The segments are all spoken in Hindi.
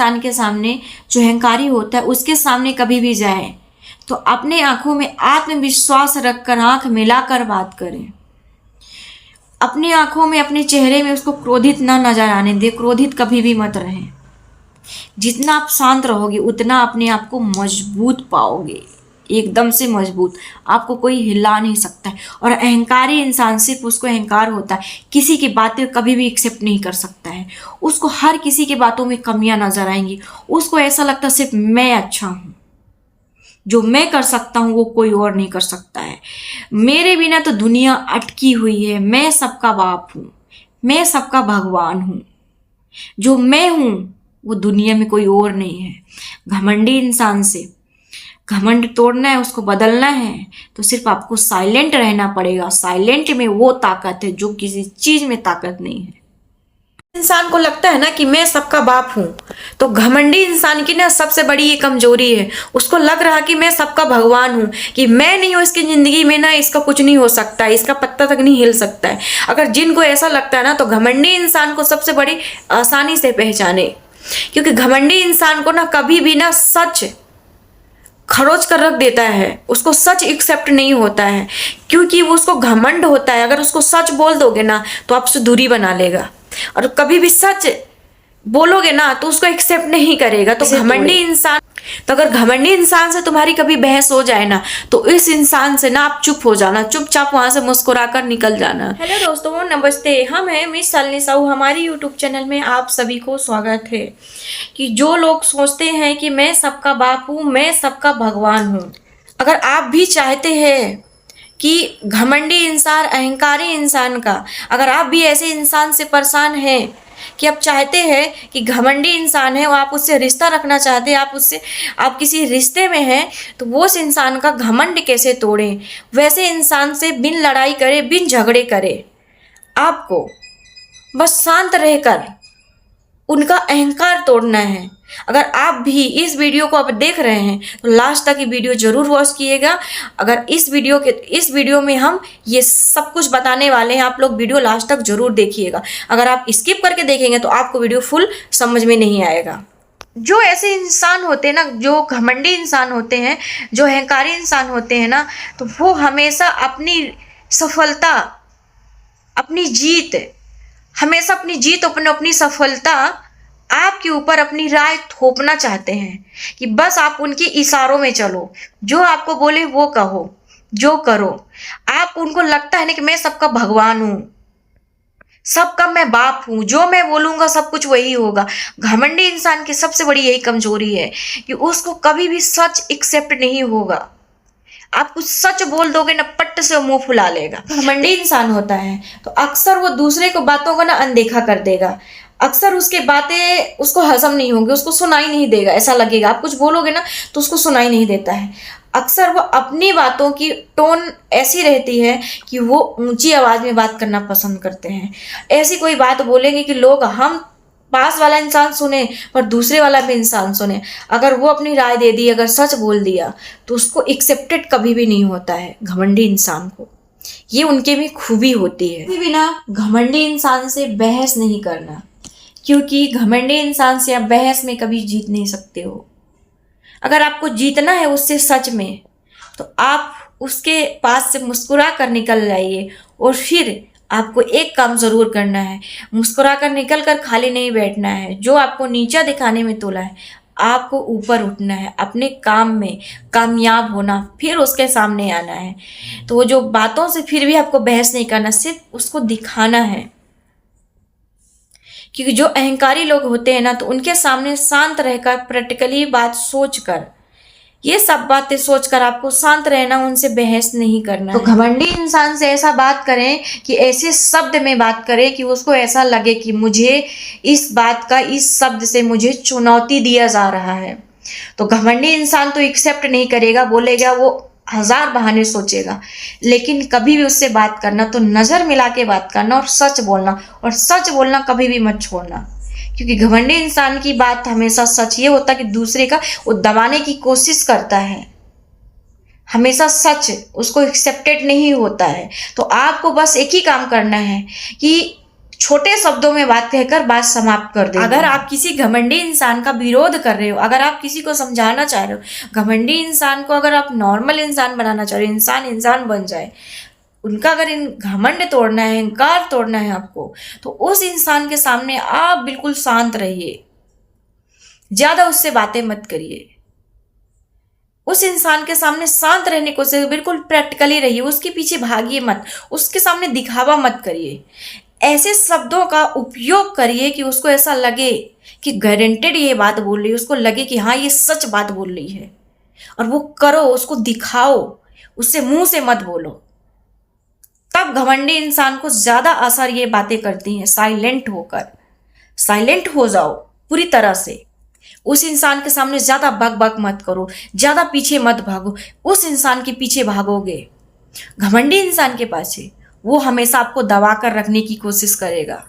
इंसान के सामने, जो अहंकारी होता है उसके सामने कभी भी जाए तो अपने आंखों में आत्मविश्वास रखकर आंख मिलाकर बात करें। अपनी आंखों में, अपने चेहरे में उसको क्रोधित ना नजर आने दे। क्रोधित कभी भी मत रहें। जितना आप शांत रहोगे उतना अपने आप को मजबूत पाओगे, एकदम से मजबूत। आपको कोई हिला नहीं सकता है। और अहंकारी इंसान, सिर्फ उसको अहंकार होता है, किसी की बातें कभी भी एक्सेप्ट नहीं कर सकता है। उसको हर किसी की बातों में कमियां नजर आएंगी। उसको ऐसा लगता है सिर्फ मैं अच्छा हूं, जो मैं कर सकता हूं वो कोई और नहीं कर सकता है। मेरे बिना तो दुनिया अटकी हुई है। मैं सबका बाप हूं, मैं सबका भगवान हूं। जो मैं हूं वो दुनिया में कोई और नहीं है। घमंडी इंसान से घमंड तोड़ना है, उसको बदलना है तो सिर्फ आपको साइलेंट रहना पड़ेगा। साइलेंट में वो ताकत है जो किसी चीज में ताकत नहीं है। इंसान को लगता है ना कि मैं सबका बाप हूं, तो घमंडी इंसान की ना सबसे बड़ी ये कमजोरी है। उसको लग रहा कि मैं सबका भगवान हूं, कि मैं नहीं हूं इसकी जिंदगी में, ना इसका कुछ नहीं हो सकता है, इसका पत्ता तक नहीं हिल सकता है। अगर जिनको ऐसा लगता है ना तो घमंडी इंसान को सबसे बड़ी आसानी से पहचाने, क्योंकि घमंडी इंसान को ना कभी भी ना सच खरोच कर रख देता है। उसको सच एक्सेप्ट नहीं होता है, क्योंकि वो उसको घमंड होता है। अगर उसको सच बोल दोगे ना तो आपसे दूरी बना लेगा, और कभी भी सच बोलोगे ना तो उसको एक्सेप्ट नहीं करेगा। तो घमंडी इंसान, तो अगर घमंडी इंसान से तुम्हारी कभी बहस हो जाए ना तो इस इंसान से ना आप चुप हो जाना, चुपचाप वहां से मुस्कुराकर निकल जाना। हेलो दोस्तों, नमस्ते। हम हैं मिस शालिनी साहू। हमारी यूट्यूब चैनल में आप सभी को स्वागत है। कि जो लोग सोचते हैं कि मैं सबका बाप हूँ, मैं सबका भगवान हूँ, अगर आप भी चाहते हैं कि घमंडी इंसान, अहंकारी इंसान का, अगर आप भी ऐसे इंसान से परेशान हैं कि आप चाहते हैं कि घमंडी इंसान है और आप उससे रिश्ता रखना चाहते हैं, आप किसी रिश्ते में हैं, तो वो उस इंसान का घमंड कैसे तोड़ें, वैसे इंसान से बिन लड़ाई करे, बिन झगड़े करे, आपको बस शांत रहकर उनका अहंकार तोड़ना है। अगर आप भी इस वीडियो को अब देख रहे हैं तो लास्ट तक ये वीडियो जरूर वॉच कीजिएगा। अगर इस वीडियो में हम ये सब कुछ बताने वाले हैं, आप लोग वीडियो लास्ट तक जरूर देखिएगा। अगर आप स्किप करके देखेंगे तो आपको वीडियो फुल समझ में नहीं आएगा। जो ऐसे इंसान होते हैं ना, जो घमंडी इंसान होते हैं, जो अहंकारी इंसान होते हैं ना, तो वो हमेशा अपनी सफलता, अपनी जीत, हमेशा अपनी जीत, अपनी सफलता आपके ऊपर, अपनी राय थोपना चाहते हैं कि बस आप उनके इशारों में चलो, जो आपको बोले वो कहो, जो करो। आप उनको लगता है ना कि मैं सबका भगवान हूं, सबका मैं बाप हूं, जो मैं बोलूंगा सब कुछ वही होगा। घमंडी इंसान की सबसे बड़ी यही कमजोरी है कि उसको कभी भी सच एक्सेप्ट नहीं होगा। आप कुछ सच बोल दोगे ना, पट्ट से मुंह फुला लेगा। घमंडी इंसान होता है तो अक्सर वो दूसरे को बातों को ना अनदेखा कर देगा। अक्सर उसके बातें उसको हजम नहीं होंगी, उसको सुनाई नहीं देगा। ऐसा लगेगा आप कुछ बोलोगे ना तो उसको सुनाई नहीं देता है। अक्सर वो अपनी बातों की टोन ऐसी रहती है कि वो ऊंची आवाज में बात करना पसंद करते हैं। ऐसी कोई बात बोलेंगे कि लोग, हम पास वाला इंसान सुने पर दूसरे वाला भी इंसान सुने। अगर वो अपनी राय दे दी, अगर सच बोल दिया तो उसको एक्सेप्टेड कभी भी नहीं होता है घमंडी इंसान को। ये उनके भी खूबी होती है। किसी बिना घमंडी इंसान से बहस नहीं करना, क्योंकि घमंडी इंसान से आप बहस में कभी जीत नहीं सकते हो। अगर आपको जीतना है उससे सच में, तो आप उसके पास से मुस्कुरा कर निकल जाइए। और फिर आपको एक काम जरूर करना है, मुस्कुरा कर निकल कर खाली नहीं बैठना है। जो आपको नीचा दिखाने में तोला है, आपको ऊपर उठना है, अपने काम में कामयाब होना, फिर उसके सामने आना है। तो वो जो बातों से फिर भी आपको बहस नहीं करना, सिर्फ उसको दिखाना है। क्योंकि जो अहंकारी लोग होते हैं ना, तो उनके सामने शांत रहकर, प्रैक्टिकली बात सोचकर, ये सब बातें सोचकर आपको शांत रहना, उनसे बहस नहीं करना। तो घमंडी इंसान से ऐसा बात करें कि ऐसे शब्द में बात करें कि उसको ऐसा लगे कि मुझे इस बात का, इस शब्द से मुझे चुनौती दिया जा रहा है। तो घमंडी इंसान तो एक्सेप्ट नहीं करेगा, बोलेगा, वो हजार बहाने सोचेगा, लेकिन कभी भी उससे बात करना तो नजर मिला के बात करना और सच बोलना। और सच बोलना कभी भी मत छोड़ना, क्योंकि घमंडी इंसान की बात हमेशा सच। ये होता कि दूसरे का वो दबाने की कोशिश करता है, हमेशा सच उसको एक्सेप्टेड नहीं होता है। तो आपको बस एक ही काम करना है कि छोटे शब्दों में बात कहकर बात समाप्त कर देंगे। अगर आप किसी घमंडी इंसान का विरोध कर रहे हो, अगर आप किसी को समझाना चाह रहे हो, घमंडी इंसान को अगर आप नॉर्मल इंसान बनाना चाह रहे हो, इंसान बन जाए, उनका अगर इन घमंड तोड़ना है, अहंकार तोड़ना है आपको, तो उस इंसान के सामने आप बिल्कुल शांत रहिए, ज्यादा उससे बातें मत करिए। उस इंसान के सामने शांत रहने की कोशिश, बिल्कुल प्रैक्टिकली रहिए, उसके पीछे भागिए मत, उसके सामने दिखावा मत करिए। ऐसे शब्दों का उपयोग करिए कि उसको ऐसा लगे कि गारंटेड ये बात बोल रही है, उसको लगे कि हाँ ये सच बात बोल रही है, और वो करो, उसको दिखाओ, उससे मुंह से मत बोलो। तब घमंडी इंसान को ज्यादा असर ये बातें करती हैं। साइलेंट हो जाओ पूरी तरह से। उस इंसान के सामने ज्यादा बक बक मत करो, ज्यादा पीछे मत भागो। उस इंसान के पीछे भागोगे, घमंडी इंसान के पास, वो हमेशा आपको दबा कर रखने की कोशिश करेगा।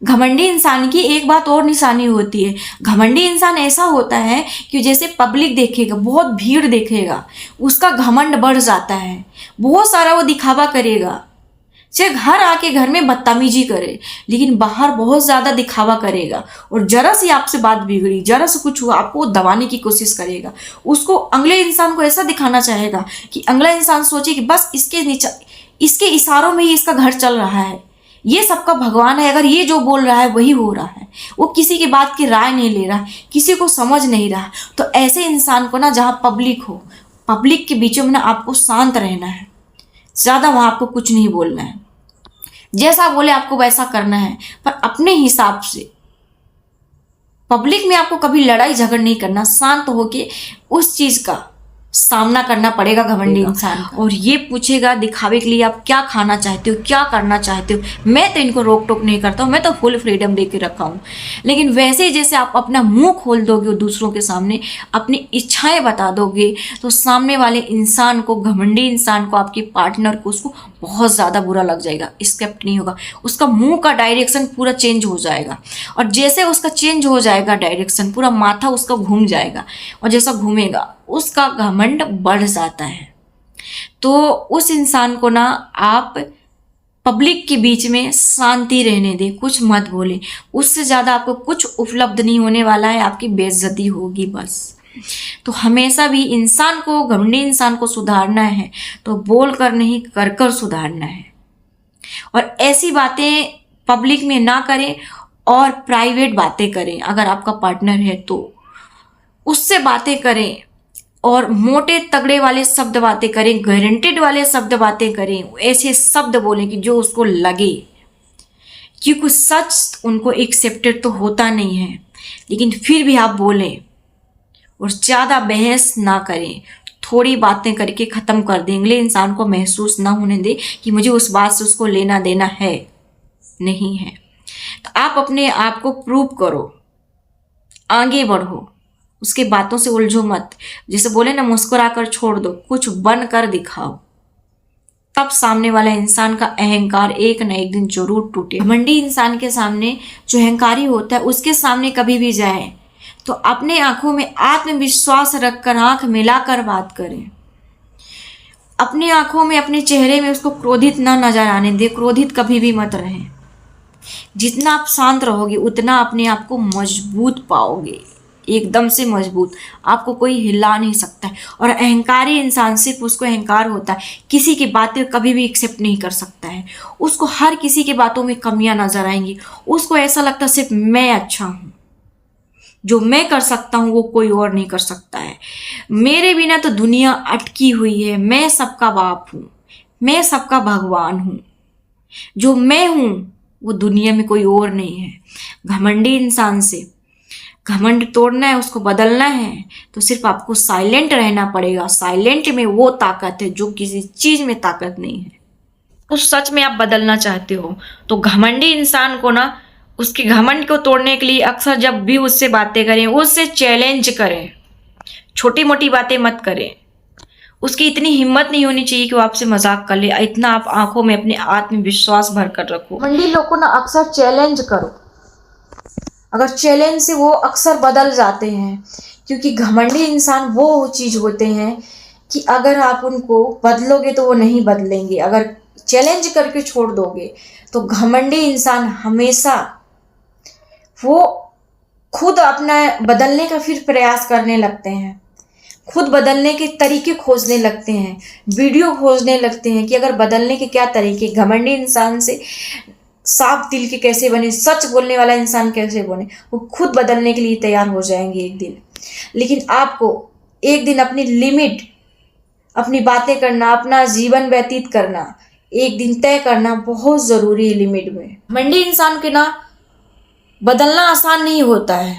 घमंडी इंसान की एक बात और निशानी होती है, घमंडी इंसान ऐसा होता है कि जैसे पब्लिक देखेगा, बहुत भीड़ देखेगा, उसका घमंड बढ़ जाता है, बहुत सारा वो दिखावा करेगा। चाहे घर में बदतमीजी करे, लेकिन बाहर बहुत ज्यादा दिखावा करेगा, और जरा सी आपसे बात बिगड़ी, जरा से कुछ हुआ, आपको दबाने की कोशिश करेगा। उसको अगले इंसान को ऐसा दिखाना चाहेगा कि अगला इंसान सोचे कि बस इसके इशारों में ही इसका घर चल रहा है, ये सबका भगवान है, अगर ये जो बोल रहा है वही हो रहा है। वो किसी की बात की राय नहीं ले रहा, किसी को समझ नहीं रहा। तो ऐसे इंसान को ना, जहाँ पब्लिक हो, पब्लिक के बीचों में ना आपको शांत रहना है, ज्यादा वहां आपको कुछ नहीं बोलना है, जैसा बोले आपको वैसा करना है, पर अपने हिसाब से। पब्लिक में आपको कभी लड़ाई झगड़ नहीं करना, शांत होके उस चीज का सामना करना पड़ेगा घमंडी इंसान का। और ये पूछेगा दिखावे के लिए आप क्या खाना चाहते हो, क्या करना चाहते हो। मैं तो इनको रोक टोक नहीं करता हूँ, मैं तो फुल फ्रीडम दे के रखा हूँ। लेकिन वैसे ही जैसे आप अपना मुंह खोल दोगे दूसरों के सामने, अपनी इच्छाएं बता दोगे, तो सामने वाले इंसान को, घमंडी इंसान को, आपके पार्टनर को, उसको बहुत ज़्यादा बुरा लग जाएगा, एक्सेप्ट नहीं होगा। उसका मुंह का डायरेक्शन पूरा चेंज हो जाएगा, और जैसे उसका चेंज हो जाएगा डायरेक्शन, पूरा माथा उसका घूम जाएगा, और जैसा घूमेगा उसका घमंड बढ़ जाता है। तो उस इंसान को ना आप पब्लिक के बीच में शांति रहने दें, कुछ मत बोले। उससे ज़्यादा आपको कुछ उपलब्ध नहीं होने वाला है, आपकी बेइज्जती होगी बस। तो हमेशा भी इंसान को, घमंडी इंसान को सुधारना है तो बोल कर नहीं, कर कर सुधारना है। और ऐसी बातें पब्लिक में ना करें, और प्राइवेट बातें करें। अगर आपका पार्टनर है तो उससे बातें करें, और मोटे तगड़े वाले शब्द बातें करें, गारंटेड वाले शब्द बातें करें। ऐसे शब्द बोलें कि जो उसको लगे, क्योंकि सच उनको एक्सेप्टेड तो होता नहीं है, लेकिन फिर भी आप बोलें, और ज़्यादा बहस ना करें, थोड़ी बातें करके ख़त्म कर दें। अगले इंसान को महसूस ना होने दें कि मुझे उस बात से उसको लेना देना है, नहीं है। तो आप अपने आप को प्रूव करो, आगे बढ़ो, उसके बातों से उलझो मत। जैसे बोले ना, मुस्कुरा कर छोड़ दो, कुछ बन कर दिखाओ। तब सामने वाला इंसान का अहंकार एक न एक दिन जरूर टूटे। घमंडी इंसान के सामने, जो अहंकारी होता है, उसके सामने कभी भी जाए तो अपने आंखों में आत्मविश्वास रखकर, आंख मिलाकर बात करें। अपनी आंखों में, अपने चेहरे में उसको क्रोधित ना नजर आने दे। क्रोधित कभी भी मत रहें। जितना आप शांत रहोगे उतना अपने आप को मजबूत पाओगे, एकदम से मजबूत। आपको कोई हिला नहीं सकता है। और अहंकारी इंसान, सिर्फ उसको अहंकार होता है, किसी की बातें कभी भी एक्सेप्ट नहीं कर सकता है। उसको हर किसी की बातों में कमियां नजर आएंगी। उसको ऐसा लगता है सिर्फ मैं अच्छा हूं, जो मैं कर सकता हूं वो कोई और नहीं कर सकता है, मेरे बिना तो दुनिया अटकी हुई है, मैं सबका बाप हूं, मैं सबका भगवान हूं, जो मैं हूं वो दुनिया में कोई और नहीं है। घमंडी इंसान से घमंड तोड़ना है, उसको बदलना है, तो सिर्फ आपको साइलेंट रहना पड़ेगा। साइलेंट में वो ताकत है जो किसी चीज में ताकत नहीं है। तो सच में आप बदलना चाहते हो तो घमंडी इंसान को ना, उसके घमंड को तोड़ने के लिए अक्सर जब भी उससे बातें करें, उससे चैलेंज करें, छोटी मोटी बातें मत करें। उसकी इतनी हिम्मत नहीं होनी चाहिए कि वो आपसे मजाक कर ले। इतना आप आंखों में अपने आत्मविश्वास भर कर रखो। घमंडी लोग को ना अक्सर चैलेंज करो, अगर चैलेंज से वो अक्सर बदल जाते हैं, क्योंकि घमंडी इंसान वो चीज होते हैं कि अगर आप उनको बदलोगे तो वो नहीं बदलेंगे, अगर चैलेंज करके छोड़ दोगे तो घमंडी इंसान हमेशा वो खुद अपना बदलने का फिर प्रयास करने लगते हैं, खुद बदलने के तरीके खोजने लगते हैं, वीडियो खोजने लगते हैं कि अगर बदलने के क्या तरीके, घमंडी इंसान से साफ दिल के कैसे बने, सच बोलने वाला इंसान कैसे बने, वो खुद बदलने के लिए तैयार हो जाएंगे एक दिन। लेकिन आपको एक दिन अपनी लिमिट, अपनी बातें करना, अपना जीवन व्यतीत करना एक दिन तय करना बहुत ज़रूरी है लिमिट में। घमंडी इंसान के ना बदलना आसान नहीं होता है,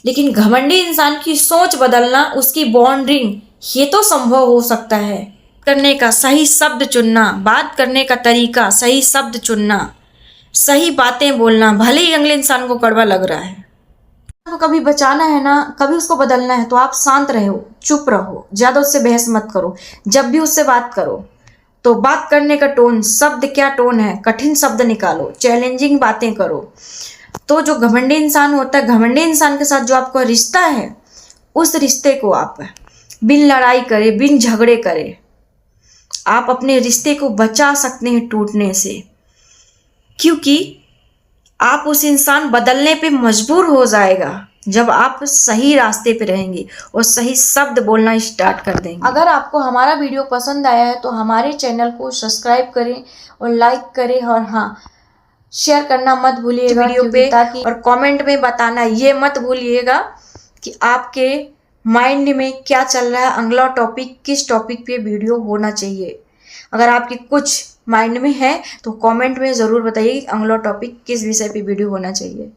लेकिन घमंडी इंसान की सोच बदलना, उसकी बाउंड्रिंग, ये तो संभव हो सकता है। करने का सही शब्द चुनना, बात करने का तरीका, सही शब्द चुनना, सही बातें बोलना, भले ही अगले इंसान को कड़वा लग रहा है। आपको कभी बचाना है ना, कभी उसको बदलना है तो आप शांत रहो, चुप रहो, ज़्यादा उससे बहस मत करो। जब भी उससे बात करो तो बात करने का टोन, शब्द क्या टोन है, कठिन शब्द निकालो, चैलेंजिंग बातें करो। तो जो घमंडी इंसान होता है, घमंडी इंसान के साथ जो आपका रिश्ता है, उस रिश्ते को आप बिन लड़ाई करे, बिन झगड़े करे, आप अपने रिश्ते को बचा सकते हैं टूटने से, क्योंकि आप उस इंसान बदलने पे मजबूर हो जाएगा जब आप सही रास्ते पे रहेंगे और सही शब्द बोलना स्टार्ट कर देंगे। अगर आपको हमारा वीडियो पसंद आया है तो हमारे चैनल को सब्सक्राइब करें और लाइक करें, और हाँ, शेयर करना मत भूलिएगा वीडियो पे, ताकि और कमेंट में बताना ये मत भूलिएगा कि आपके माइंड में क्या चल रहा है, अगला टॉपिक किस टॉपिक पे वीडियो होना चाहिए। अगर आपकी कुछ माइंड में है तो कमेंट में ज़रूर बताइए कि अगला टॉपिक किस विषय पे वीडियो होना चाहिए।